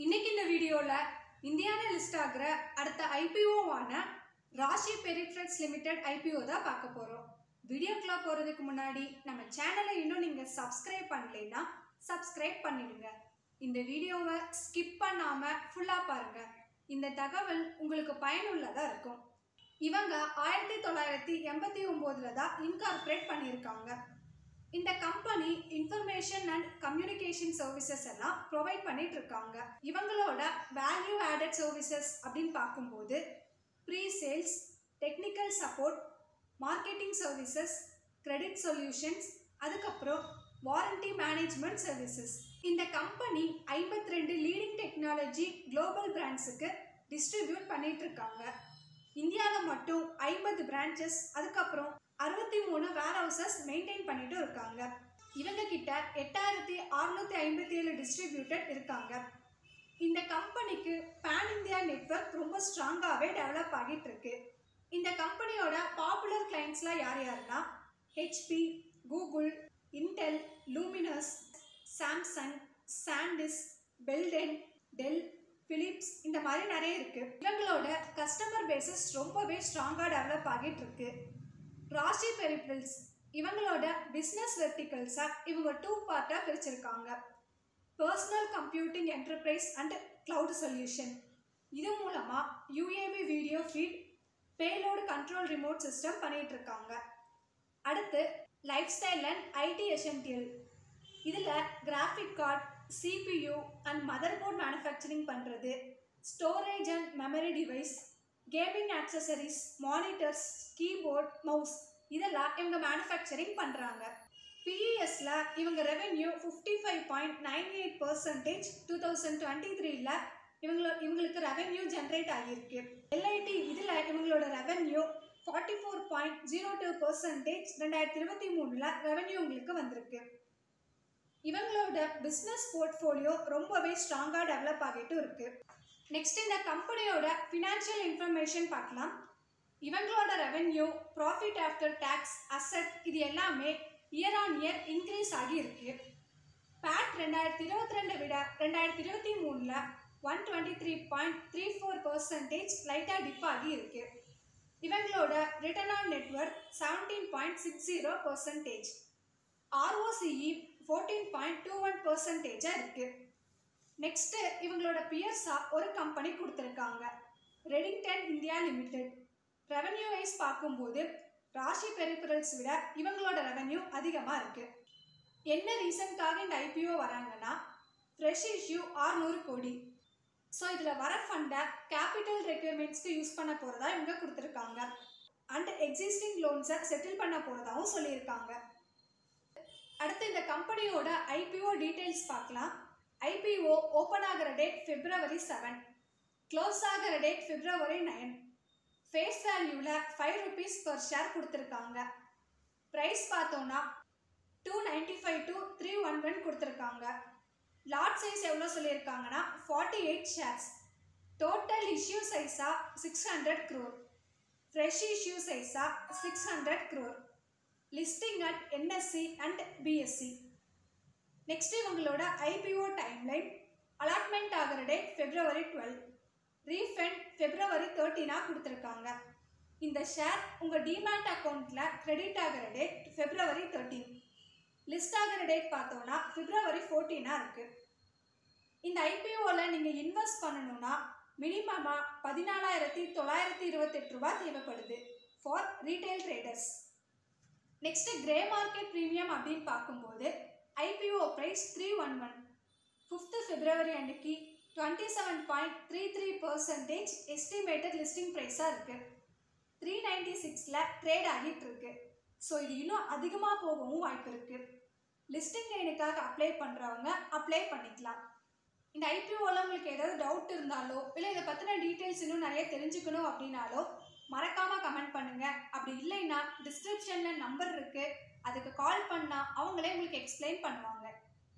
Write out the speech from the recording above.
இன்னைக்கு இந்த வீடியோல இந்தியால லிஸ்ட் ஆகிற அடுத்த ஐபிஓவான ராஷி பெரிஃபரல்ஸ் லிமிடெட் ஐபிஓ தான் பார்க்க போறோம். வீடியோக்குள்ள போறதுக்கு முன்னாடி நம்ம சேனலை இன்னும் நீங்க சப்ஸ்கிரைப் பண்ணலைன்னா சப்ஸ்கிரைப் பண்ணிடுங்க. இந்த வீடியோவை ஸ்கிப் பண்ணாம ஃபுல்லா பாருங்க. இந்த தகவல் உங்களுக்கு பயனுள்ளதா இருக்கும். இவங்க 1989 தான் இன்கார்பரேட் பண்ணியிருக்காங்க. இந்த company information and communication services எல்லாம் ப்ரொவைட் பண்ணிட்டு இருக்காங்க. இவங்களோட வேல்யூ ஆடட் சர்வீசஸ் அப்படின்னு பார்க்கும்போது pre sales, technical support, marketing services, credit solutions, அதுக்கப்புறம் வாரண்டி மேனேஜ்மெண்ட் சர்வீசஸ். இந்த கம்பெனி 52 லீடிங் டெக்னாலஜி குளோபல் பிராண்ட்ஸுக்கு டிஸ்ட்ரிபியூட் பண்ணிட்டு இருக்காங்க. இந்தியாவில் மட்டும் 50 பிரான்ச்சஸ், அதுக்கப்புறம் 63 வேர் ஹவுசஸ் மெயின்டைன் பண்ணிட்டு இருக்காங்க. இவங்க கிட்ட 8657 டிஸ்ட்ரிபியூட்டட் இருக்காங்க. இந்த கம்பெனிக்கு பேன் இந்தியா நெட்வொர்க் ரொம்ப ஸ்ட்ராங்காகவே டெவலப் ஆகிட்டு இருக்கு. இந்த கம்பெனியோட பாப்புலர் கிளைண்ட்ஸ்லாம் யார் யாருன்னா HP, Google, Intel, Luminous, Samsung, SanDisk, Belden, Dell, Philips, இந்த மாதிரி நிறைய இருக்கு. இவங்களோட கஸ்டமர் பேசஸ் ரொம்பவே ஸ்ட்ராங்காக டெவலப் ஆகிட்டு இருக்கு. ராஷி பெரிஃபரல்ஸ் இவங்களோட பிஸ்னஸ் வெர்டிகல்ஸை இவங்க 2 பார்ட்டாக பிரிச்சிருக்காங்க. Personal computing enterprise and cloud solution. இது மூலமாக UAV video feed, payload control remote system பண்ணிட்டு இருக்காங்க. அடுத்து life style and IT essential. இதில் graphic card, CPU and mother board manufacturing பண்ணுறது, storage and memory device, gaming accessories, monitors, keyboard, mouse இதெல்லாம் இவங்க manufacturing பண்ணுறாங்க. பிஇஎஸ்ல இவங்க ரெவென்யூ 55.98% 2023ல் இவங்களுக்கு ரெவென்யூ ஜென்ரேட் ஆகியிருக்கு. எல்ஐடி இதில் இவங்களோட ரெவென்யூ 44.02% 2023ல் ரெவென்யூ உங்களுக்கு வந்திருக்கு. இவங்களோட பிஸ்னஸ் போர்ட்ஃபோலியோ ரொம்பவே ஸ்ட்ராங்காக டெவலப் ஆகிட்டு இருக்கு. நெக்ஸ்ட் இந்த கம்பெனியோட ஃபினான்ஷியல் இன்ஃபர்மேஷன் பார்க்கலாம். இவங்களோட revenue, profit after tax, asset இது எல்லாமே இயர் ஆன் இயர் இன்க்ரீஸ் ஆகி இருக்கு. பேட் 2022 விட 2023ல் 123.34% லைட்டாக டிப் ஆகி இருக்கு. இவங்களோட ரிட்டர்ன் ஆன் நெட்வொர்க் 17.60%, ROCE 14.21% இருக்கு. நெக்ஸ்ட் இவங்களோட பியர்ஸா ஒரு கம்பெனி கொடுத்துருக்காங்க, Redington India Limited. Revenue wise பார்க்கும்போது ராஷி பெரிஃபரல்ஸ் விட இவங்களோட ரெவென்யூ அதிகமாக இருக்கு. என்ன ரீசன்காக இந்த ஐபிஓ வராங்கன்னா ஃப்ரெஷ் இஷ்யூ 600 கோடி. ஸோ இதில் வர ஃபண்டை கேபிட்டல் ரெக்யர்மெண்ட்ஸ்க்கு யூஸ் பண்ண போகிறதா இவங்க கொடுத்துருக்காங்க. அண்ட் எக்ஸிஸ்டிங் லோன்ஸை செட்டில் பண்ண போகிறதாவும் சொல்லியிருக்காங்க. அடுத்து இந்த கம்பெனியோட ஐபிஓ டீட்டெயில்ஸ் பார்க்கலாம். ஐபிஓ ஓப்பன் ஆகிற டேட் February 7, க்ளோஸ் ஆகிற டேட் February 9. ஃபேஸ் வேல்யூவில் 5 rupees பர் ஷேர் கொடுத்துருக்காங்க. ப்ரைஸ் பார்த்தோன்னா 295 to 311 கொடுத்துருக்காங்க. லாட் சைஸ் எவ்வளோ சொல்லியிருக்காங்கன்னா 48 ஷேர்ஸ். டோட்டல் இஷ்யூ சைஸாக 600 crore. ஃப்ரெஷ் இஷ்யூ சைஸாக 600 crore. Listing at NSE and BSE. Next இவங்களோட ஐபிஓ டைம்லைன். அலாட்மெண்ட் ஆகிற டேட் February 12. ரீஃபண்ட் February 13 கொடுத்துருக்காங்க. இந்த ஷேர் உங்கள் டிமேட் அக்கௌண்ட்டில் கிரெடிட் ஆகிற டேட் February 13. லிஸ்ட் ஆகிற டேட் பார்த்தோன்னா February 14 இருக்குது. இந்த ஐபிஓவில் நீங்கள் இன்வெஸ்ட் பண்ணணுன்னா மினிமமாக 14,928 ரூபா தேவைப்படுது for retail traders. Next grey market premium அப்படின்னு பார்க்கும்போது ஐபிஓ ப்ரைஸ் 311. 5th February அன்னைக்கு 27.33% எஸ்டிமேட்டட் லிஸ்டிங் ப்ரைஸாக இருக்குது. 396ல் ட்ரேட் ஆகிட்டு இருக்கு. ஸோ இது இன்னும் அதிகமாக போகவும் வாய்ப்பு இருக்குது. லிஸ்டிங் லைனுக்காக அப்ளை பண்ணுறவங்க அப்ளை பண்ணிக்கலாம். இந்த ஐபிஓவில் உங்களுக்கு ஏதாவது டவுட் இருந்தாலோ இல்லை இதை பற்றின டீட்டெயில்ஸ் இன்னும் நிறைய தெரிஞ்சுக்கணும் அப்படின்னாலோ மறக்காமல் கமெண்ட் பண்ணுங்கள். அப்படி இல்லைன்னா டிஸ்கிரிப்ஷனில் நம்பர் இருக்குது, அதுக்கு கால் பண்ணால் அவங்களே உங்களுக்கு எக்ஸ்பிளைன் பண்ணுவாங்க.